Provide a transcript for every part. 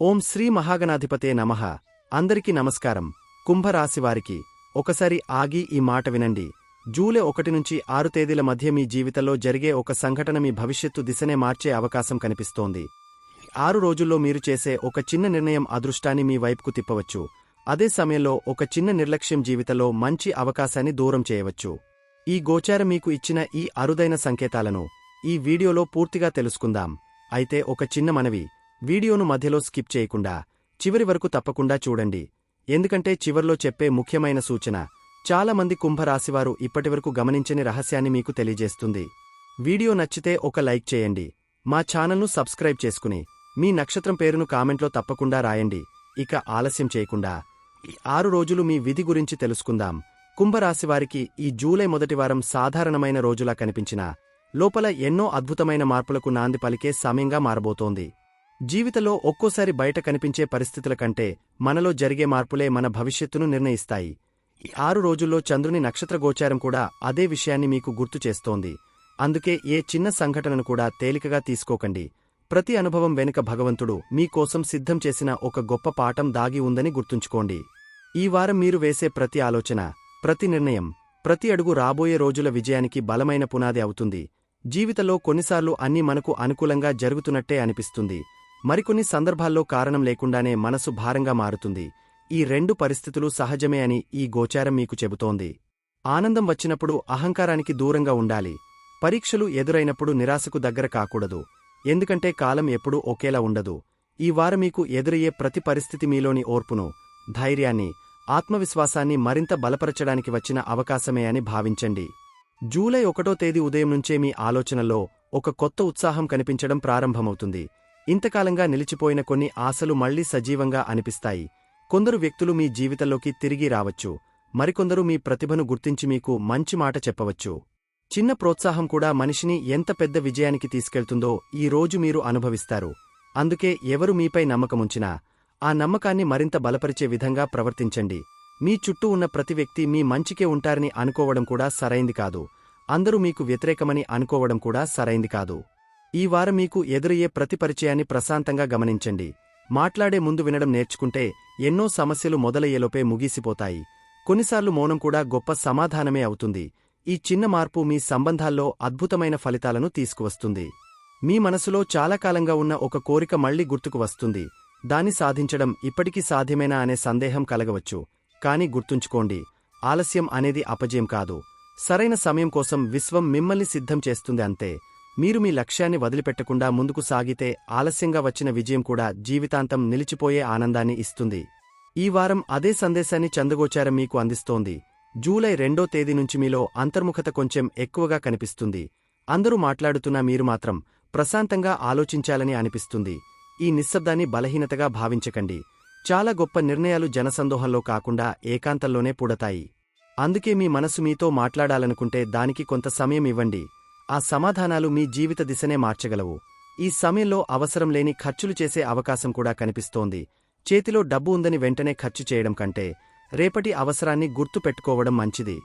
ఓం శ్రీ మహాగణాధిపతే నమః. అందరికీ నమస్కారం. కుంభరాశివారికి ఒకసారి ఆగి ఈ మాట వినండి. జూలై 1 నుంచి 6 తేదీల మధ్య మీ జీవితంలో జరిగే ఒక సంఘటన మీ భవిష్యత్తు దిశనే మార్చే అవకాశం కనిపిస్తోంది. 6 రోజుల్లో మీరు చేసే ఒక చిన్న నిర్ణయం అదృష్టాన్ని మీ వైపుకు తిప్పవచ్చు. అదే సమయంలో ఒక చిన్న నిర్లక్ష్యం జీవితంలో మంచి అవకాశాన్ని దూరం చేయవచ్చు. ఈ గోచారం మీకు ఇచ్చిన ఈ అరుదైన సంకేతాలను ఈ వీడియోలో పూర్తిగా తెలుసుకుందాం. అయితే ఒక చిన్న మనవి, వీడియోను మధ్యలో స్కిప్ చేయకుండా చివరి వరకు తప్పకుండా చూడండి. ఎందుకంటే చివర్లో చెప్పే ముఖ్యమైన సూచన చాలా మంది కుంభరాశివారు ఇప్పటివరకు గమనించని రహస్యాన్ని మీకు తెలియజేస్తుంది. వీడియో నచ్చితే ఒక లైక్ చేయండి. మా ఛానల్ను సబ్స్క్రైబ్ చేసుకుని మీ నక్షత్రం పేరును కామెంట్లో తప్పకుండా రాయండి. ఇక ఆలస్యం చేయకుండా ఈ 6 రోజులు మీ విధి గురించి తెలుసుకుందాం. కుంభరాశివారికి ఈ జూలై మొదటి వారం సాధారణమైన రోజులా కనిపించినా లోపల ఎన్నో అద్భుతమైన మార్పులకు నాంది పలికే సమయంగా మారబోతోంది. జీవితంలో ఒక్కోసారి బయట కనిపించే పరిస్థితుల కంటే మనలో జరిగే మార్పులే మన భవిష్యత్తును నిర్ణయిస్తాయి. ఈ 6 రోజుల్లో చంద్రుని నక్షత్ర గోచారం కూడా అదే విషయాన్ని మీకు గుర్తు చేస్తోంది. అందుకే ఏ చిన్న సంఘటనను కూడా తేలికగా తీసుకోకండి. ప్రతి అనుభవం వెనుక భగవంతుడు మీకోసం సిద్ధం చేసిన ఒక గొప్ప పాఠం దాగి ఉందని గుర్తుంచుకోండి. ఈ వారం మీరు వేసే ప్రతి ఆలోచన, ప్రతి నిర్ణయం, ప్రతి అడుగు రాబోయే రోజుల విజయానికి బలమైన పునాది అవుతుంది. జీవితంలో కొన్నిసార్లు అన్నీ మనకు అనుకూలంగా జరుగుతున్నట్టే అనిపిస్తుంది. మరికొన్ని సందర్భాల్లో కారణం లేకుండానే మనసు భారంగా మారుతుంది. ఈ 2 పరిస్థితులు సహజమే అని ఈ గోచారం మీకు చెబుతోంది. ఆనందం వచ్చినప్పుడు అహంకారానికి దూరంగా ఉండాలి. పరీక్షలు ఎదురైనప్పుడు నిరాశకు దగ్గర కాకూడదు. ఎందుకంటే కాలం ఎప్పుడూ ఒకేలా ఉండదు. ఈ వారం మీకు ఎదురయ్యే ప్రతి పరిస్థితి మీలోని ఓర్పును, ధైర్యాన్ని, ఆత్మవిశ్వాసాన్ని మరింత బలపరచడానికి వచ్చిన అవకాశమే అని భావించండి. జూలై 1వ తేదీ ఉదయం నుంచే మీ ఆలోచనల్లో ఒక కొత్త ఉత్సాహం కనిపించడం ప్రారంభమవుతుంది. ఇంతకాలంగా నిలిచిపోయిన కొన్ని ఆశలు మళ్లీ సజీవంగా అనిపిస్తాయి. కొందరు వ్యక్తులు మీ జీవితంలోకి తిరిగి రావచ్చు. మరికొందరు మీ ప్రతిభను గుర్తించి మీకు మంచి మాట చెప్పవచ్చు. చిన్న ప్రోత్సాహం కూడా మనిషిని ఎంత పెద్ద విజయానికి తీసుకెళ్తుందో ఈ రోజు మీరు అనుభవిస్తారు. అందుకే ఎవరు మీపై నమ్మకముంచినా ఆ నమ్మకాన్ని మరింత బలపరిచే విధంగా ప్రవర్తించండి. మీ చుట్టూ ఉన్న ప్రతి వ్యక్తి మీ మంచికే ఉంటారని అనుకోవడం కూడా సరైంది కాదు. అందరూ మీకు వ్యతిరేకమని అనుకోవడం కూడా సరైంది కాదు. ఈ వారం మీకు ఎదురయ్యే ప్రతి పరిచయాన్ని ప్రశాంతంగా గమనించండి. మాట్లాడే ముందు వినడం నేర్చుకుంటే ఎన్నో సమస్యలు మొదలయ్యేలోపే ముగిసిపోతాయి. కొన్నిసార్లు మౌనం కూడా గొప్ప సమాధానమే అవుతుంది. ఈ చిన్న మార్పు మీ సంబంధాల్లో అద్భుతమైన ఫలితాలను తీసుకువస్తుంది. మీ మనసులో చాలా కాలంగా ఉన్న ఒక కోరిక మళ్లీ గుర్తుకు వస్తుంది. దాన్ని సాధించడం ఇప్పటికీ సాధ్యమేనా అనే సందేహం కలగవచ్చు. కానీ గుర్తుంచుకోండి, ఆలస్యం అనేది అపజయం కాదు. సరైన సమయం కోసం విశ్వం మిమ్మల్ని సిద్ధం చేస్తుంది అంతే. మీరు మీ లక్ష్యాన్ని వదిలిపెట్టకుండా ముందుకు సాగితే ఆలస్యంగా వచ్చిన విజయం కూడా జీవితాంతం నిలిచిపోయే ఆనందాన్ని ఇస్తుంది. ఈ వారం అదే సందేశాన్ని చంద్రగోచారం మీకు అందిస్తోంది. జూలై 2వ తేదీ నుంచి మీలో అంతర్ముఖత కొంచెం ఎక్కువగా కనిపిస్తుంది. అందరూ మాట్లాడుతున్నా మీరు మాత్రం ప్రశాంతంగా ఆలోచించాలని అనిపిస్తుంది. ఈ నిశ్శబ్దాన్ని బలహీనతగా భావించకండి. చాలా గొప్ప నిర్ణయాలు జనసందోహంలో కాకుండా ఏకాంతంలోనే పుడతాయి. అందుకే మీ మనసు మీతో మాట్లాడాలనుకుంటే దానికి కొంత సమయం ఇవ్వండి. ఆ సమాధానాలు మీ జీవిత దిశనే మార్చగలవు. ఈ సమయంలో అవసరం లేని ఖర్చులు చేసే అవకాశం కూడా కనిపిస్తోంది. చేతిలో డబ్బు ఉందని వెంటనే ఖర్చు చేయడం కంటే రేపటి అవసరాన్ని గుర్తు పెట్టుకోవడం మంచిది.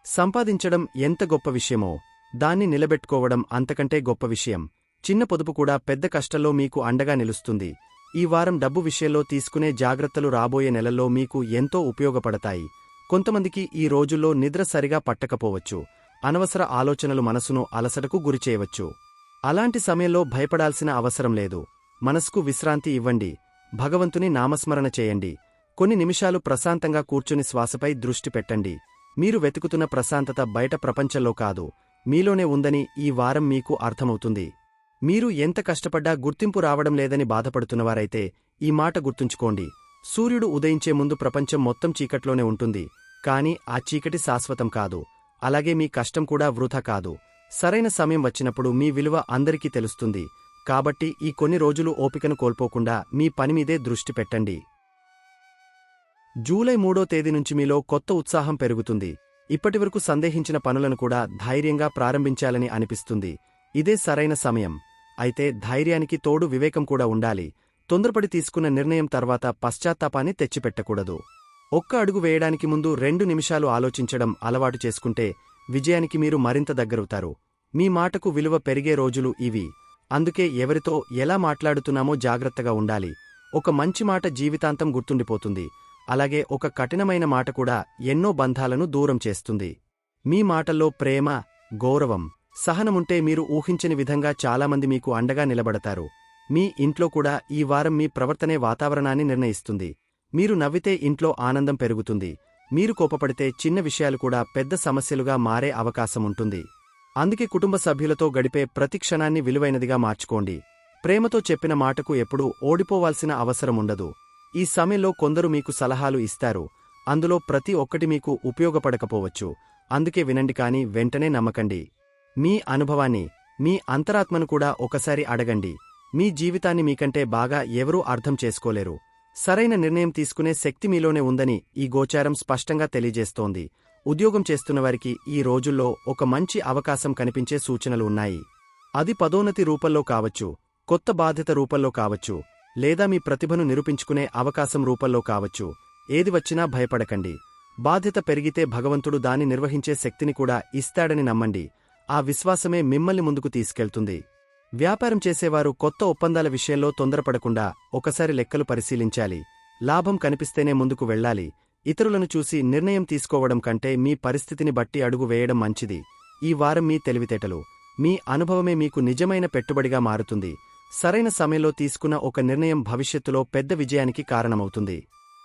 సంపాదించడం ఎంత గొప్ప విషయమో దాన్ని నిలబెట్టుకోవడం అంతకంటే గొప్ప విషయం. చిన్న పొదుపు కూడా పెద్ద కష్టంలో మీకు అండగా నిలుస్తుంది. ఈ వారం డబ్బు విషయంలో తీసుకునే జాగ్రత్తలు రాబోయే నెలల్లో మీకు ఎంతో ఉపయోగపడతాయి. కొంతమందికి ఈ రోజుల్లో నిద్ర సరిగా పట్టకపోవచ్చు. అనవసర ఆలోచనలు మనసును అలసటకు గురిచేయవచ్చు. అలాంటి సమయంలో భయపడాల్సిన అవసరం లేదు. మనసుకు విశ్రాంతి ఇవ్వండి. భగవంతుని నామస్మరణ చేయండి. కొన్ని నిమిషాలు ప్రశాంతంగా కూర్చుని శ్వాసపై దృష్టి పెట్టండి. మీరు వెతుకుతున్న ప్రశాంతత బయట ప్రపంచంలో కాదు, మీలోనే ఉందని ఈ వారం మీకు అర్థమవుతుంది. మీరు ఎంత కష్టపడ్డా గుర్తింపు రావడం లేదని బాధపడుతున్నవారైతే ఈ మాట గుర్తుంచుకోండి. సూర్యుడు ఉదయించే ముందు ప్రపంచం మొత్తం చీకట్లోనే ఉంటుంది. కాని ఆ చీకటి శాశ్వతం కాదు. అలాగే మీ కష్టం కూడా వృథా కాదు. సరైన సమయం వచ్చినప్పుడు మీ విలువ అందరికీ తెలుస్తుంది. కాబట్టి ఈ కొన్ని రోజులు ఓపికను కోల్పోకుండా మీ పనిమీదే దృష్టి పెట్టండి. జూలై 3వ తేదీ నుంచి మీలో కొత్త ఉత్సాహం పెరుగుతుంది. ఇప్పటివరకు సందేహించిన పనులను కూడా ధైర్యంగా ప్రారంభించాలని అనిపిస్తుంది. ఇదే సరైన సమయం. అయితే ధైర్యానికి తోడు వివేకం కూడా ఉండాలి. తొందరపడి తీసుకున్న నిర్ణయం తర్వాత పశ్చాత్తాపాన్ని తెచ్చిపెట్టకూడదు. ఒక్క అడుగు వేయడానికి ముందు 2 నిమిషాలు ఆలోచించడం అలవాటు చేసుకుంటే విజయానికి మీరు మరింత దగ్గరవుతారు. మీ మాటకు విలువ పెరిగే రోజులు ఇవి. అందుకే ఎవరితో ఎలా మాట్లాడుతున్నామో జాగ్రత్తగా ఉండాలి. ఒక మంచి మాట జీవితాంతం గుర్తుండిపోతుంది. అలాగే ఒక కఠినమైన మాట కూడా ఎన్నో బంధాలను దూరం చేస్తుంది. మీ మాటల్లో ప్రేమ, గౌరవం, సహనముంటే మీరు ఊహించని విధంగా చాలామంది మీకు అండగా నిలబడతారు. మీ ఇంట్లో కూడా ఈ వారం మీ ప్రవర్తనే వాతావరణాన్ని నిర్ణయిస్తుంది. మీరు నవ్వితే ఇంట్లో ఆనందం పెరుగుతుంది. మీరు కోపపడితే చిన్న విషయాలు కూడా పెద్ద సమస్యలుగా మారే అవకాశముంటుంది. అందుకే కుటుంబ సభ్యులతో గడిపే ప్రతి క్షణాన్ని విలువైనదిగా మార్చుకోండి. ప్రేమతో చెప్పిన మాటకు ఎప్పుడూ ఓడిపోవాల్సిన అవసరముండదు. ఈ సమయంలో కొందరు మీకు సలహాలు ఇస్తారు. అందులో ప్రతి ఒక్కటి మీకు ఉపయోగపడకపోవచ్చు. అందుకే వినండి, కాని వెంటనే నమ్మకండి. మీ అనుభవాన్ని, మీ అంతరాత్మను కూడా ఒకసారి అడగండి. మీ జీవితాన్ని మీకంటే బాగా ఎవరూ అర్థం చేసుకోలేరు. సరైన నిర్ణయం తీసుకునే శక్తి మీలోనే ఉందని ఈ గోచారం స్పష్టంగా తెలియజేస్తోంది. ఉద్యోగం చేస్తున్నవారికి ఈ రోజుల్లో ఒక మంచి అవకాశం కనిపించే సూచనలు ఉన్నాయి. అది పదోన్నతి రూపంలో కావచ్చు, కొత్త బాధ్యత రూపంలో కావచ్చు, లేదా మీ ప్రతిభను నిరూపించుకునే అవకాశం రూపంలో కావచ్చు. ఏది వచ్చినా భయపడకండి. బాధ్యత పెరిగితే భగవంతుడు దాన్ని నిర్వహించే శక్తిని కూడా ఇస్తాడని నమ్మండి. ఆ విశ్వాసమే మిమ్మల్ని ముందుకు తీసుకెళ్తుంది. వ్యాపారం చేసేవారు కొత్త ఒప్పందాల విషయంలో తొందరపడకుండా ఒకసారి లెక్కలు పరిశీలించాలి. లాభం కనిపిస్తేనే ముందుకు వెళ్లాలి. ఇతరులను చూసి నిర్ణయం తీసుకోవడం కంటే మీ పరిస్థితిని బట్టి అడుగు వేయడం మంచిది. ఈ వారం మీ తెలివితేటలు, మీ అనుభవమే మీకు నిజమైన పెట్టుబడిగా మారుతుంది. సరైన సమయంలో తీసుకున్న ఒక నిర్ణయం భవిష్యత్తులో పెద్ద విజయానికి కారణమవుతుంది.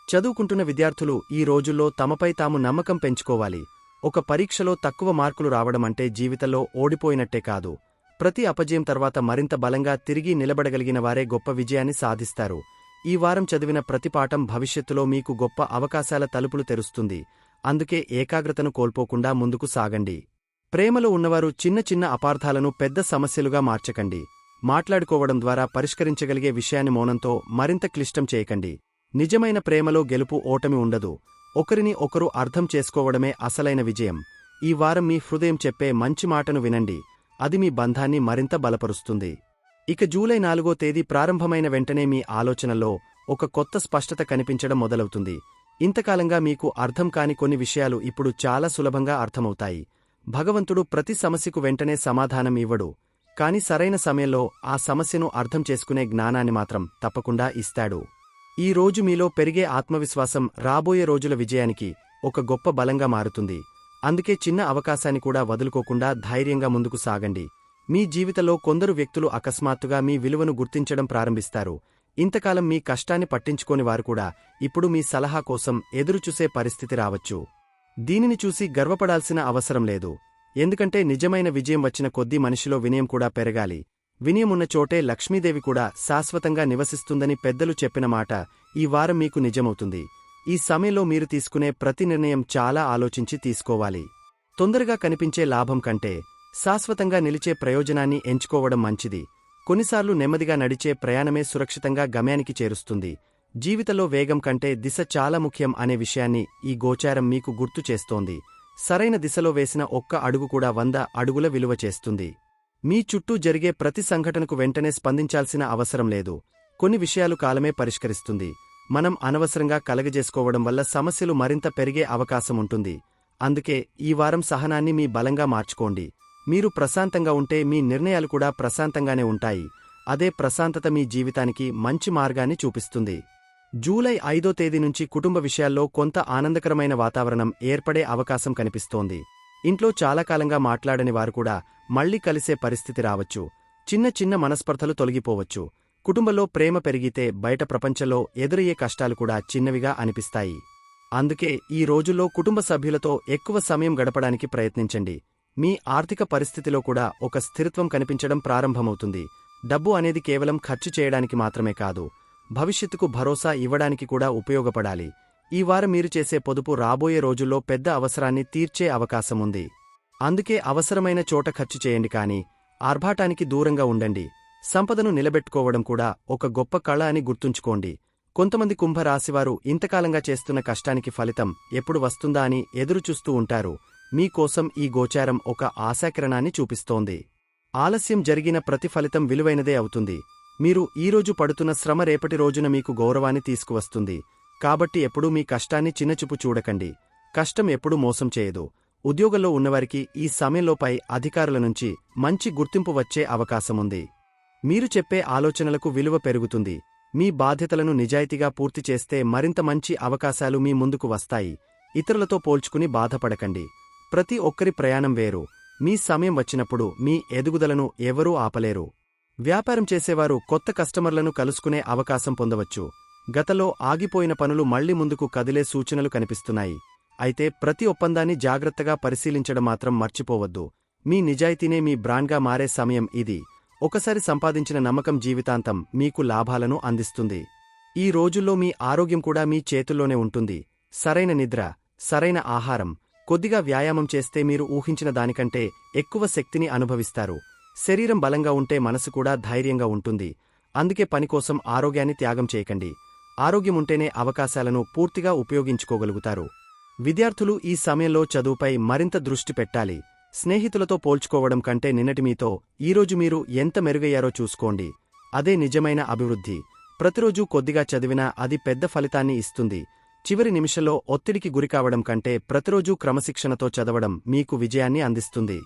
చదువుకుంటున్న విద్యార్థులు ఈ రోజుల్లో తమపై తాము నమ్మకం పెంచుకోవాలి. ఒక పరీక్షలో తక్కువ మార్కులు రావడమంటే జీవితంలో ఓడిపోయినట్టే కాదు. ప్రతి అపజయం తర్వాత మరింత బలంగా తిరిగి నిలబడగలిగిన వారే గొప్ప విజయాన్ని సాధిస్తారు. ఈ వారం చదివిన ప్రతి పాఠం భవిష్యత్తులో మీకు గొప్ప అవకాశాల తలుపులు తెరుస్తుంది. అందుకే ఏకాగ్రతను కోల్పోకుండా ముందుకు సాగండి. ప్రేమలో ఉన్నవారు చిన్న చిన్న అపార్థాలను పెద్ద సమస్యలుగా మార్చకండి. మాట్లాడుకోవడం ద్వారా పరిష్కరించగలిగే విషయాన్ని మౌనంతో మరింత క్లిష్టం చేయకండి. నిజమైన ప్రేమలో గెలుపు ఓటమి ఉండదు. ఒకరిని ఒకరు అర్థం చేసుకోవడమే అసలైన విజయం. ఈ వారం మీ హృదయం చెప్పే మంచి మాటను వినండి. అది మీ బంధాన్ని మరింత బలపరుస్తుంది. ఇక జూలై 4వ తేదీ ప్రారంభమైన వెంటనే మీ ఆలోచనల్లో ఒక కొత్త స్పష్టత కనిపించడం మొదలవుతుంది. ఇంతకాలంగా మీకు అర్థం కాని కొన్ని విషయాలు ఇప్పుడు చాలా సులభంగా అర్థమవుతాయి. భగవంతుడు ప్రతి సమస్యకు వెంటనే సమాధానం ఇవ్వడు. కాని సరైన సమయంలో ఆ సమస్యను అర్థం చేసుకునే జ్ఞానాన్ని మాత్రం తప్పకుండా ఇస్తాడు. ఈ రోజు మీలో పెరిగే ఆత్మవిశ్వాసం రాబోయే రోజుల విజయానికి ఒక గొప్ప బలంగా మారుతుంది. అందుకే చిన్న అవకాశాన్ని కూడా వదులుకోకుండా ధైర్యంగా ముందుకు సాగండి. మీ జీవితంలో కొందరు వ్యక్తులు అకస్మాత్తుగా మీ విలువను గుర్తించడం ప్రారంభిస్తారు. ఇంతకాలం మీ కష్టాన్ని పట్టించుకోని వారు కూడా ఇప్పుడు మీ సలహా కోసం ఎదురుచూసే పరిస్థితి రావచ్చు. దీనిని చూసి గర్వపడాల్సిన అవసరం లేదు. ఎందుకంటే నిజమైన విజయం వచ్చిన కొద్దీ మనిషిలో వినయం కూడా పెరగాలి. వినయమున్న చోటే లక్ష్మీదేవి కూడా శాశ్వతంగా నివసిస్తుందని పెద్దలు చెప్పిన మాట ఈ వారం మీకు నిజమవుతుంది. ఈ సమయంలో మీరు తీసుకునే ప్రతి నిర్ణయం చాలా ఆలోచించి తీసుకోవాలి. తొందరగా కనిపించే లాభం కంటే శాశ్వతంగా నిలిచే ప్రయోజనాన్ని ఎంచుకోవడం మంచిది. కొన్నిసార్లు నెమ్మదిగా నడిచే ప్రయాణమే సురక్షితంగా గమ్యానికి చేరుస్తుంది. జీవితంలో వేగం కంటే దిశ చాలా ముఖ్యం అనే విషయాన్ని ఈ గోచారం మీకు గుర్తు చేస్తోంది. సరైన దిశలో వేసిన ఒక్క అడుగు కూడా 100 అడుగుల విలువ చేస్తుంది. మీ చుట్టూ జరిగే ప్రతి సంఘటనకు వెంటనే స్పందించాల్సిన అవసరం లేదు. కొన్ని విషయాలు కాలమే పరిష్కరిస్తుంది. మనం అనవసరంగా కలగజేసుకోవడం వల్ల సమస్యలు మరింత పెరిగే అవకాశముంటుంది. అందుకే ఈ వారం సహనాన్ని మీ బలంగా మార్చుకోండి. మీరు ప్రశాంతంగా ఉంటే మీ నిర్ణయాలు కూడా ప్రశాంతంగానే ఉంటాయి. అదే ప్రశాంతత మీ జీవితానికి మంచి మార్గాన్ని చూపిస్తుంది. జూలై 5వ తేదీ నుంచి కుటుంబ విషయాల్లో కొంత ఆనందకరమైన వాతావరణం ఏర్పడే అవకాశం కనిపిస్తోంది. ఇంట్లో చాలా కాలంగా మాట్లాడని వారు కూడా మళ్లీ కలిసే పరిస్థితి రావచ్చు. చిన్న చిన్న మనస్పర్ధలు తొలగిపోవచ్చు. కుటుంబంలో ప్రేమ పెరిగితే బయట ప్రపంచంలో ఎదురయ్యే కష్టాలు కూడా చిన్నవిగా అనిపిస్తాయి. అందుకే ఈ రోజుల్లో కుటుంబ సభ్యులతో ఎక్కువ సమయం గడపడానికి ప్రయత్నించండి. మీ ఆర్థిక పరిస్థితిలో కూడా ఒక స్థిరత్వం కనిపించడం ప్రారంభమవుతుంది. డబ్బు అనేది కేవలం ఖర్చు చేయడానికి మాత్రమే కాదు, భవిష్యత్తుకు భరోసా ఇవ్వడానికి కూడా ఉపయోగపడాలి. ఈ వారం మీరు చేసే పొదుపు రాబోయే రోజుల్లో పెద్ద అవసరాన్ని తీర్చే అవకాశముంది. అందుకే అవసరమైన చోట ఖర్చు చేయండి, కానీ ఆర్భాటానికి దూరంగా ఉండండి. సంపదను నిలబెట్టుకోవడం కూడా ఒక గొప్ప కళ అని గుర్తుంచుకోండి. కొంతమంది కుంభరాశివారు ఇంతకాలంగా చేస్తున్న కష్టానికి ఫలితం ఎప్పుడు వస్తుందా అని ఎదురుచూస్తూ ఉంటారు. మీకోసం ఈ గోచారం ఒక ఆశాకిరణాన్ని చూపిస్తోంది. ఆలస్యం జరిగిన ప్రతి ఫలితం విలువైనదే అవుతుంది. మీరు ఈరోజు పడుతున్న శ్రమ రేపటి రోజున మీకు గౌరవాన్ని తీసుకువస్తుంది. కాబట్టి ఎప్పుడూ మీ కష్టాన్ని చిన్నచూపు చూడకండి. కష్టం ఎప్పుడూ మోసం చేయదు. ఉద్యోగంలో ఉన్నవారికి ఈ సమయంలోపై అధికారుల నుంచి మంచి గుర్తింపు వచ్చే అవకాశముంది. మీరు చెప్పే ఆలోచనలకు విలువ పెరుగుతుంది. మీ బాధ్యతలను నిజాయితీగా పూర్తి చేస్తే మరింత మంచి అవకాశాలు మీ ముందుకు వస్తాయి. ఇతరులతో పోల్చుకుని బాధపడకండి. ప్రతి ఒక్కరి ప్రయాణం వేరు. మీ సమయం వచ్చినప్పుడు మీ ఎదుగుదలను ఎవరూ ఆపలేరు. వ్యాపారం చేసేవారు కొత్త కస్టమర్లను కలుసుకునే అవకాశం పొందవచ్చు. గతంలో ఆగిపోయిన పనులు మళ్లీ ముందుకు కదిలే సూచనలు కనిపిస్తున్నాయి. అయితే ప్రతి ఒప్పందాన్ని జాగ్రత్తగా పరిశీలించడం మాత్రం మర్చిపోవద్దు. మీ నిజాయితీనే మీ బ్రాండ్గా మారే సమయం ఇది. ఒకసారి సంపాదించిన నమ్మకం జీవితాంతం మీకు లాభాలను అందిస్తుంది. ఈ రోజుల్లో మీ ఆరోగ్యం కూడా మీ చేతుల్లోనే ఉంటుంది. సరైన నిద్ర, సరైన ఆహారం, కొద్దిగా వ్యాయామం చేస్తే మీరు ఊహించిన దానికంటే ఎక్కువ శక్తిని అనుభవిస్తారు. శరీరం బలంగా ఉంటే మనసు కూడా ధైర్యంగా ఉంటుంది. అందుకే పనికోసం ఆరోగ్యాన్ని త్యాగం చేయకండి. ఆరోగ్యముంటేనే అవకాశాలను పూర్తిగా ఉపయోగించుకోగలుగుతారు. విద్యార్థులు ఈ సమయంలో చదువుపై మరింత దృష్టి పెట్టాలి. స్నేహితులతో పోల్చుకోవడం కంటే నిన్నటి మీతో ఈరోజు మీరు ఎంత మెరుగయ్యారో చూసుకోండి. అదే నిజమైన అభివృద్ధి. ప్రతిరోజూ కొద్దిగా చదివినా అది పెద్ద ఫలితాన్ని ఇస్తుంది. చివరి నిమిషంలో ఒత్తిడికి గురికావడం కంటే ప్రతిరోజూ క్రమశిక్షణతో చదవడం మీకు విజయాన్ని అందిస్తుంది.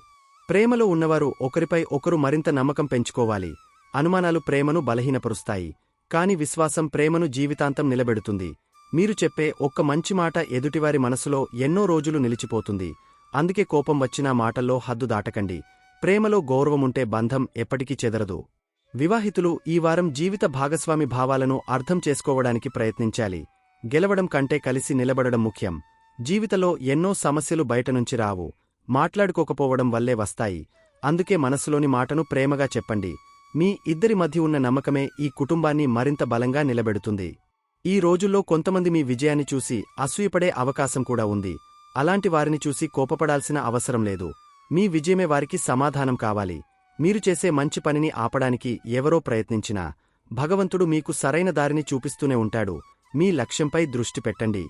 ప్రేమలో ఉన్నవారు ఒకరిపై ఒకరు మరింత నమ్మకం పెంచుకోవాలి. అనుమానాలు ప్రేమను బలహీనపరుస్తాయి. కాని విశ్వాసం ప్రేమను జీవితాంతం నిలబెడుతుంది. మీరు చెప్పే ఒక్క మంచి మాట ఎదుటివారి మనసులో ఎన్నో రోజులు నిలిచిపోతుంది. అందుకే కోపం వచ్చినా మాటల్లో హద్దు దాటకండి. ప్రేమలో గౌరవముంటే బంధం ఎప్పటికీ చెదరదు. వివాహితులు ఈ వారం జీవిత భాగస్వామి భావాలను అర్థం చేసుకోవడానికి ప్రయత్నించాలి. గెలవడం కంటే కలిసి నిలబడడం ముఖ్యం. జీవితంలో ఎన్నో సమస్యలు బయటనుంచి రావు, మాట్లాడుకోకపోవడం వల్లే వస్తాయి. అందుకే మనసులోని మాటను ప్రేమగా చెప్పండి. మీ ఇద్దరి మధ్య ఉన్న నమ్మకమే ఈ కుటుంబాన్ని మరింత బలంగా నిలబెడుతుంది. ఈ రోజుల్లో కొంతమంది మీ విజయాన్ని చూసి అసూయపడే అవకాశం కూడా ఉంది. అలాంటి వారిని చూసి కోపపడాల్సిన అవసరం లేదు. మీ విజయమే వారికి సమాధానం కావాలి. మీరు చేసే మంచి పనిని ఆపడానికి ఎవరో ప్రయత్నించినా భగవంతుడు మీకు సరైన దారిని చూపిస్తూనే ఉంటాడు. మీ లక్ష్యంపై దృష్టి పెట్టండి.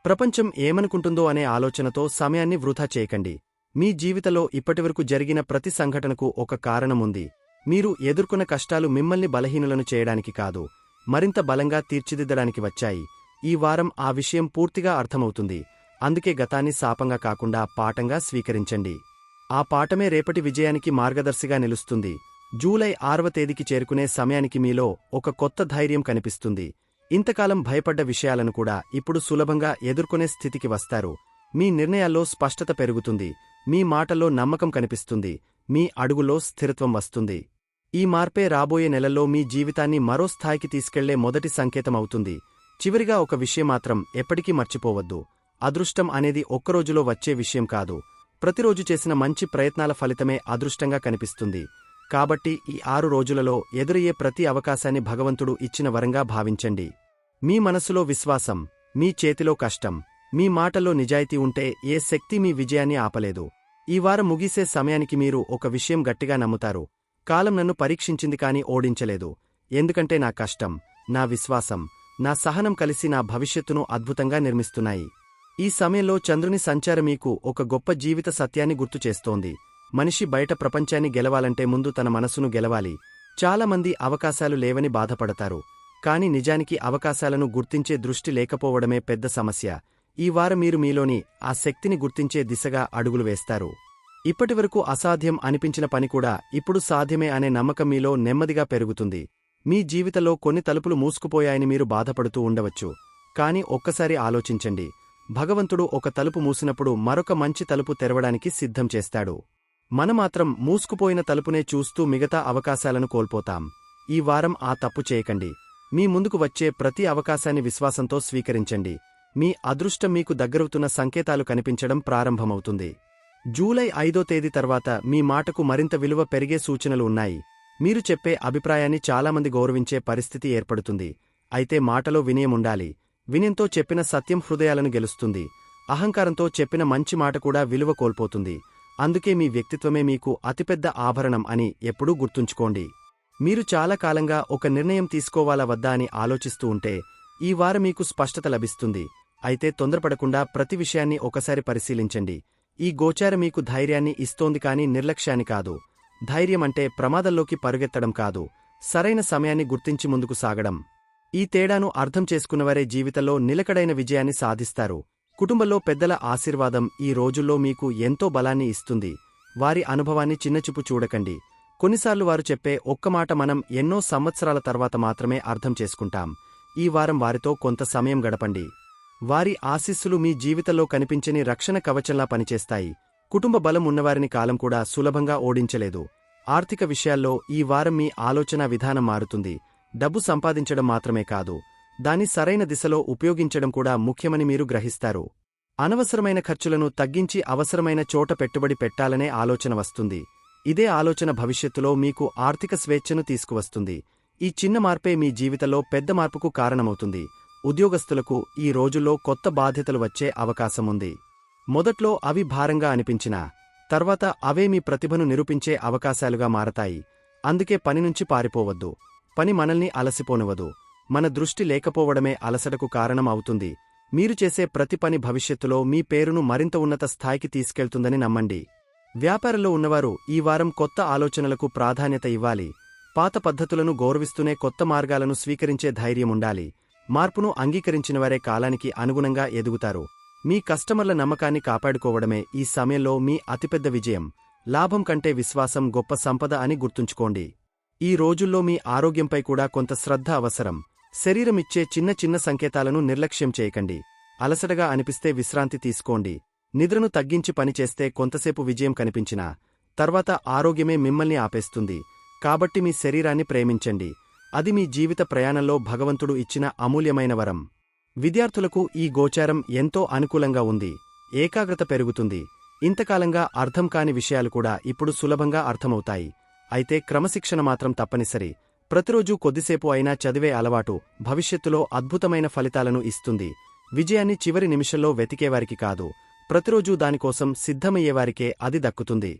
ప్రపంచం ఏమనుకుంటుందో అనే ఆలోచనతో సమయాన్ని వృధా చేయకండి. మీ జీవితంలో ఇప్పటివరకు జరిగిన ప్రతి సంఘటనకు ఒక కారణముంది. మీరు ఎదుర్కొన్న కష్టాలు మిమ్మల్ని బలహీనులను చేయడానికి కాదు, మరింత బలంగా తీర్చిదిద్దడానికి వచ్చాయి. ఈ వారం ఆ విషయం పూర్తిగా అర్థమవుతుంది. అందుకే గతాన్ని శాపంగా కాకుండా పాఠంగా స్వీకరించండి. ఆ పాఠమే రేపటి విజయానికి మార్గదర్శిగా నిలుస్తుంది. జూలై 6వ తేదీకి చేరుకునే సమయానికి మీలో ఒక కొత్త ధైర్యం కనిపిస్తుంది. ఇంతకాలం భయపడ్డ విషయాలను కూడా ఇప్పుడు సులభంగా ఎదుర్కొనే స్థితికి వస్తారు. మీ నిర్ణయాల్లో స్పష్టత పెరుగుతుంది. మీ మాటల్లో నమ్మకం కనిపిస్తుంది. మీ అడుగులో స్థిరత్వం వస్తుంది. ఈ మార్పే రాబోయే నెలల్లో మీ జీవితాన్ని మరో స్థాయికి తీసుకెళ్లే మొదటి సంకేతమవుతుంది. చివరిగా ఒక విషయం మాత్రం ఎప్పటికీ మర్చిపోవద్దు. అదృష్టం అనేది ఒక్కరోజులో వచ్చే విషయం కాదు. ప్రతిరోజు చేసిన మంచి ప్రయత్నాల ఫలితమే అదృష్టంగా కనిపిస్తుంది. కాబట్టి ఈ 6 రోజులలో ఎదురయ్యే ప్రతి అవకాశాన్ని భగవంతుడు ఇచ్చిన వరంగా భావించండి. మీ మనసులో విశ్వాసం, మీ చేతిలో కష్టం, మీ మాటల్లో నిజాయితీ ఉంటే ఏ శక్తి మీ విజయాన్ని ఆపలేదు. ఈ వారం ముగిసే సమయానికి మీరు ఒక విషయం గట్టిగా నమ్ముతారు. కాలం నన్ను పరీక్షించింది కాని ఓడించలేదు. ఎందుకంటే నా కష్టం, నా విశ్వాసం, నా సహనం కలిసి నా భవిష్యత్తును అద్భుతంగా నిర్మిస్తున్నాయి. ఈ సమయంలో చంద్రుని సంచారం మీకు ఒక గొప్ప జీవిత సత్యాన్ని గుర్తుచేస్తోంది. మనిషి బయట ప్రపంచాన్ని గెలవాలంటే ముందు తన మనసును గెలవాలి. చాలామంది అవకాశాలు లేవని బాధపడతారు. కాని నిజానికి అవకాశాలను గుర్తించే దృష్టి లేకపోవడమే పెద్ద సమస్య. ఈ వారం మీరు మీలోని ఆ శక్తిని గుర్తించే దిశగా అడుగులు వేస్తారు. ఇప్పటివరకు అసాధ్యం అనిపించిన పని కూడా ఇప్పుడు సాధ్యమే అనే నమ్మకం మీలో నెమ్మదిగా పెరుగుతుంది. మీ జీవితంలో కొన్ని తలుపులు మూసుకుపోయాయని మీరు బాధపడుతూ ఉండవచ్చు. కాని ఒక్కసారి ఆలోచించండి. భగవంతుడు ఒక తలుపు మూసినప్పుడు మరొక మంచి తలుపు తెరవడానికి సిద్ధం చేస్తాడు. మనమాత్రం మూసుకుపోయిన తలుపునే చూస్తూ మిగతా అవకాశాలను కోల్పోతాం. ఈ వారం ఆ తప్పు చేయకండి. మీ ముందుకు వచ్చే ప్రతి అవకాశాన్ని విశ్వాసంతో స్వీకరించండి. మీ అదృష్టం మీకు దగ్గరవుతున్న సంకేతాలు కనిపించడం ప్రారంభమవుతుంది. జూలై 5వ తేదీ తర్వాత మీ మాటకు మరింత విలువ పెరిగే సూచనలు ఉన్నాయి. మీరు చెప్పే అభిప్రాయాన్ని చాలామంది గౌరవించే పరిస్థితి ఏర్పడుతుంది. అయితే మాటలో వినయముండాలి. వినయంతో చెప్పిన సత్యం హృదయాలను గెలుస్తుంది. అహంకారంతో చెప్పిన మంచి మాట కూడా విలువ కోల్పోతుంది. అందుకే మీ వ్యక్తిత్వమే మీకు అతిపెద్ద ఆభరణం అని ఎప్పుడూ గుర్తుంచుకోండి. మీరు చాలా కాలంగా ఒక నిర్ణయం తీసుకోవాలా వద్దా అని ఆలోచిస్తూ ఉంటే ఈ వారం మీకు స్పష్టత లభిస్తుంది. అయితే తొందరపడకుండా ప్రతి విషయాన్ని ఒకసారి పరిశీలించండి. ఈ గోచారం మీకు ధైర్యాన్ని ఇస్తోంది కాని నిర్లక్ష్యాన్ని కాదు. ధైర్యం అంటే ప్రమాదంలోకి పరుగెత్తడం కాదు, సరైన సమయాన్ని గుర్తించి ముందుకు సాగడం. ఈ తేడాను అర్థం చేసుకున్నవారే జీవితంలో నిలకడైన విజయాన్ని సాధిస్తారు. కుటుంబంలో పెద్దల ఆశీర్వాదం ఈ రోజుల్లో మీకు ఎంతో బలాన్ని ఇస్తుంది. వారి అనుభవాన్ని చిన్నచూపు చూడకండి. కొన్నిసార్లు వారు చెప్పే ఒక్క మాట మనం ఎన్నో సంవత్సరాల తర్వాత మాత్రమే అర్థం చేసుకుంటాం. ఈ వారం వారితో కొంత సమయం గడపండి. వారి ఆశీస్సులు మీ జీవితంలో కనిపించని రక్షణ కవచంలా పనిచేస్తాయి. కుటుంబ బలం ఉన్నవారిని కాలం కూడా సులభంగా ఓడించలేదు. ఆర్థిక విషయాల్లో ఈ వారం మీ ఆలోచనా విధానం మారుతుంది. డబ్బు సంపాదించడం మాత్రమే కాదు, దాన్ని సరైన దిశలో ఉపయోగించడం కూడా ముఖ్యమని మీరు గ్రహిస్తారు. అనవసరమైన ఖర్చులను తగ్గించి అవసరమైన చోట పెట్టుబడి పెట్టాలనే ఆలోచన వస్తుంది. ఇదే ఆలోచన భవిష్యత్తులో మీకు ఆర్థిక స్వేచ్ఛను తీసుకువస్తుంది. ఈ చిన్న మార్పే మీ జీవితంలో పెద్ద మార్పుకు కారణమవుతుంది. ఉద్యోగస్తులకు ఈ రోజుల్లో కొత్త బాధ్యతలు వచ్చే అవకాశముంది. మొదట్లో అవి భారంగా అనిపించినా తర్వాత అవే మీ ప్రతిభను నిరూపించే అవకాశాలుగా మారతాయి. అందుకే పని నుంచి పారిపోవద్దు. పని మనల్ని అలసిపోనివ్వదు. మన దృష్టి లేకపోవడమే అలసటకు కారణం అవుతుంది. మీరు చేసే ప్రతి పని భవిష్యత్తులో మీ పేరును మరింత ఉన్నత స్థాయికి తీసుకెళ్తుందని నమ్మండి. వ్యాపారంలో ఉన్నవారు ఈ వారం కొత్త ఆలోచనలకు ప్రాధాన్యత ఇవ్వాలి. పాత పద్ధతులను గౌరవిస్తూనే కొత్త మార్గాలను స్వీకరించే ధైర్యముండాలి. మార్పును అంగీకరించినవారే కాలానికి అనుగుణంగా ఎదుగుతారు. మీ కస్టమర్ల నమ్మకాన్ని కాపాడుకోవడమే ఈ సమయంలో మీ అతిపెద్ద విజయం. లాభం కంటే విశ్వాసం గొప్ప సంపద అని గుర్తుంచుకోండి. ఈ రోజుల్లో మీ ఆరోగ్యంపై కూడా కొంత శ్రద్ధ అవసరం. శరీరమిచ్చే చిన్న చిన్న సంకేతాలను నిర్లక్ష్యం చేయకండి. అలసటగా అనిపిస్తే విశ్రాంతి తీసుకోండి. నిద్రను తగ్గించి పనిచేస్తే కొంతసేపు విజయం కనిపించినా తర్వాత ఆరోగ్యమే మిమ్మల్ని ఆపేస్తుంది. కాబట్టి మీ శరీరాన్ని ప్రేమించండి. అది మీ జీవిత ప్రయాణంలో భగవంతుడు ఇచ్చిన అమూల్యమైన వరం. విద్యార్థులకు ఈ గోచారం ఎంతో అనుకూలంగా ఉంది. ఏకాగ్రత పెరుగుతుంది. ఇంతకాలంగా అర్థం కాని విషయాలు కూడా ఇప్పుడు సులభంగా అర్థమవుతాయి. అయితే క్రమశిక్షణ మాత్రం తప్పనిసరి. ప్రతిరోజూ కొద్దిసేపు అయినా చదివే అలవాటు భవిష్యత్తులో అద్భుతమైన ఫలితాలను ఇస్తుంది. విజయాన్ని చివరి నిమిషంలో వెతికేవారికి కాదు, ప్రతిరోజూ దానికోసం సిద్ధమయ్యేవారికే అది దక్కుతుంది.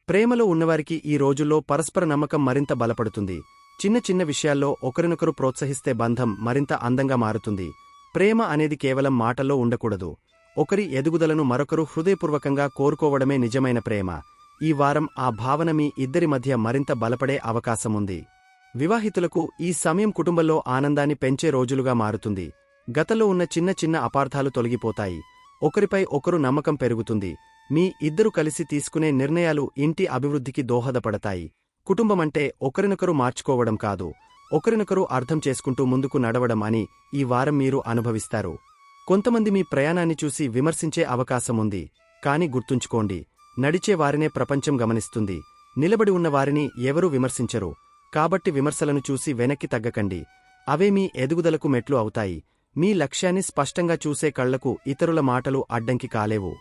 ప్రేమలో ఉన్నవారికి ఈ రోజుల్లో పరస్పర నమ్మకం మరింత బలపడుతుంది. చిన్న చిన్న విషయాల్లో ఒకరినొకరు ప్రోత్సహిస్తే బంధం మరింత అందంగా మారుతుంది. ప్రేమ అనేది కేవలం మాటల్లో ఉండకూడదు. ఒకరి ఎదుగుదలను మరొకరు హృదయపూర్వకంగా కోరుకోవడమే నిజమైన ప్రేమ. ఈ వారం ఆ భావన మీ ఇద్దరి మధ్య మరింత బలపడే అవకాశముంది. వివాహితులకు ఈ సమయం కుటుంబంలో ఆనందాన్ని పెంచే రోజులుగా మారుతుంది. గతంలో ఉన్న చిన్న చిన్న అపార్థాలు తొలగిపోతాయి. ఒకరిపై ఒకరు నమ్మకం పెరుగుతుంది. మీ ఇద్దరు కలిసి తీసుకునే నిర్ణయాలు ఇంటి అభివృద్ధికి దోహదపడతాయి. కుటుంబమంటే ఒకరినొకరు మార్చుకోవడం కాదు, ఒకరినొకరు అర్థం చేసుకుంటూ ముందుకు నడవడం అని ఈ వారం మీరు అనుభవిస్తారు. కొంతమంది మీ ప్రయాణాన్ని చూసి విమర్శించే అవకాశముంది. కాని గుర్తుంచుకోండి, నడిచే వారినే ప్రపంచం గమనిస్తుంది. నిలబడి ఉన్న వారిని ఎవరూ విమర్శించరు. కాబట్టి విమర్శలను చూసి వెనక్కి తగ్గకండి. అవే మీ ఎదుగుదలకు మెట్లు అవుతాయి. మీ లక్ష్యాన్ని స్పష్టంగా చూసే కళ్లకు ఇతరుల మాటలు అడ్డంకి కాలేవు.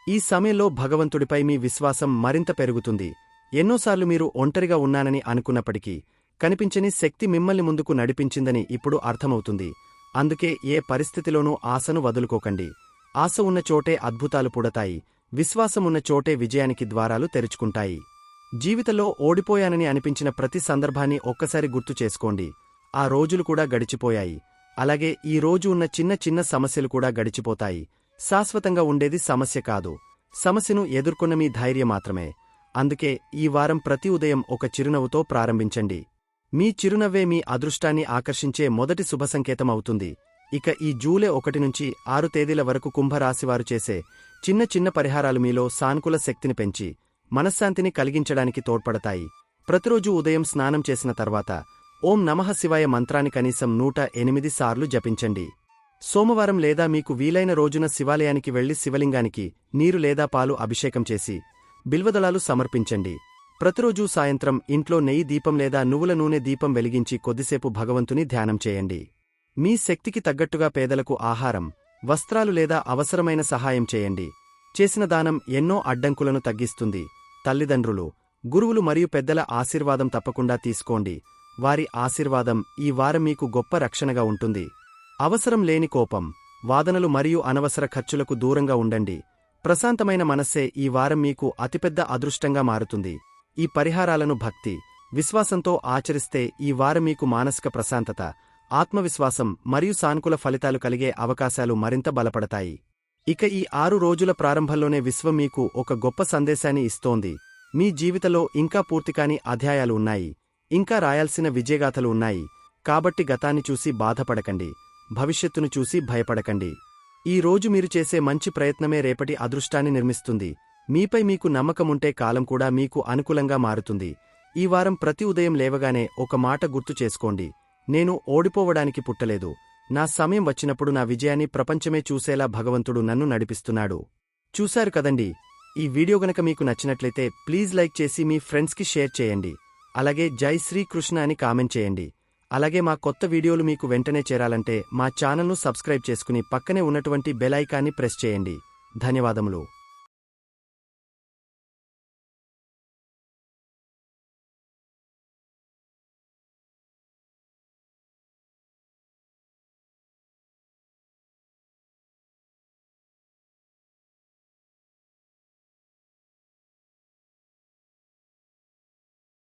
ఈ సమయంలో భగవంతుడిపై మీ విశ్వాసం మరింత పెరుగుతుంది. ఎన్నోసార్లు మీరు ఒంటరిగా ఉన్నానని అనుకున్నప్పటికీ కనిపించని శక్తి మిమ్మల్ని ముందుకు నడిపించిందని ఇప్పుడు అర్థమవుతుంది. అందుకే ఏ పరిస్థితిలోనూ ఆశను వదులుకోకండి. ఆశ ఉన్న చోటే అద్భుతాలు పుడతాయి. విశ్వాసమున్న చోటే విజయానికి ద్వారాలు తెరుచుకుంటాయి. జీవితంలో ఓడిపోయానని అనిపించిన ప్రతి సందర్భాన్ని ఒక్కసారి గుర్తు చేసుకోండి. ఆ రోజులు కూడా గడిచిపోయాయి. అలాగే ఈ రోజు ఉన్న చిన్న చిన్న సమస్యలు కూడా గడిచిపోతాయి. శాశ్వతంగా ఉండేది సమస్య కాదు, సమస్యను ఎదుర్కొన్న మీ ధైర్యం మాత్రమే. అందుకే ఈ వారం ప్రతి ఉదయం ఒక చిరునవ్వుతో ప్రారంభించండి. మీ చిరునవ్వే మీ అదృష్టాన్ని ఆకర్షించే మొదటి శుభసంకేతం అవుతుంది. ఇక ఈ జూలై 1 నుంచి 6 తేదీల వరకు కుంభరాశివారు చేసే చిన్న చిన్న పరిహారాలు మీలో సానుకూల శక్తిని పెంచి మనశ్శాంతిని కలిగించడానికి తోడ్పడతాయి. ప్రతిరోజూ ఉదయం స్నానం చేసిన తర్వాత ఓం నమః శివాయ మంత్రాన్ని కనీసం 108 సార్లు జపించండి. సోమవారం లేదా మీకు వీలైన రోజున శివాలయానికి వెళ్లి శివలింగానికి నీరు లేదా పాలు అభిషేకం చేసి బిల్వదళాలు సమర్పించండి. ప్రతిరోజూ సాయంత్రం ఇంట్లో నెయ్యి దీపం లేదా నువ్వుల నూనె దీపం వెలిగించి కొద్దిసేపు భగవంతుని ధ్యానం చేయండి. మీ శక్తికి తగ్గట్టుగా పేదలకు ఆహారం, వస్త్రాలు లేదా అవసరమైన సహాయం చేయండి. చేసిన దానం ఎన్నో అడ్డంకులను తగ్గిస్తుంది. తల్లిదండ్రులు, గురువులు మరియు పెద్దల ఆశీర్వాదం తప్పకుండా తీసుకోండి. వారి ఆశీర్వాదం ఈ వారం మీకు గొప్ప రక్షణగా ఉంటుంది. అవసరం లేని కోపం, వాదనలు మరియు అనవసర ఖర్చులకు దూరంగా ఉండండి. ప్రశాంతమైన మనస్సే ఈ వారం మీకు అతిపెద్ద అదృష్టంగా మారుతుంది. ఈ పరిహారాలను భక్తి, విశ్వాసంతో ఆచరిస్తే ఈ వారం మీకు మానసిక ప్రశాంతత, ఆత్మవిశ్వాసం మరియు సానుకూల ఫలితాలు కలిగే అవకాశాలు మరింత బలపడతాయి. ఇక ఈ 6 రోజుల ప్రారంభంలోనే విశ్వం మీకు ఒక గొప్ప సందేశాన్ని ఇస్తోంది. మీ జీవితంలో ఇంకా పూర్తికాని అధ్యాయాలు ఉన్నాయి. ఇంకా రాయాల్సిన విజయగాథలు ఉన్నాయి. కాబట్టి గతాన్ని చూసి బాధపడకండి, భవిష్యత్తును చూసి భయపడకండి. ఈ రోజు మీరు చేసే మంచి ప్రయత్నమే రేపటి అదృష్టాన్ని నిర్మిస్తుంది. మీపై మీకు నమ్మకముంటే కాలం కూడా మీకు అనుకూలంగా మారుతుంది. ఈ వారం ప్రతి ఉదయం లేవగానే ఒక మాట గుర్తు చేసుకోండి, నేను ఓడిపోవడానికి పుట్టలేదు. నా సమయం వచ్చినప్పుడు నా విజయాన్ని ప్రపంచమే చూసేలా భగవంతుడు నన్ను నడిపిస్తున్నాడు. చూశారు కదండి. ఈ వీడియో గనక మీకు నచ్చినట్లయితే ప్లీజ్ లైక్ చేసి మీ ఫ్రెండ్స్కి షేర్ చేయండి. అలాగే జై శ్రీకృష్ణ అని కామెంట్ చేయండి. అలాగే మా కొత్త వీడియోలు మీకు వెంటనే చేరాలంటే మా ఛానల్ను సబ్స్క్రైబ్ చేసుకుని పక్కనే ఉన్నటువంటి బెల్ ఐకాన్ని ప్రెస్ చేయండి. ధన్యవాదములు.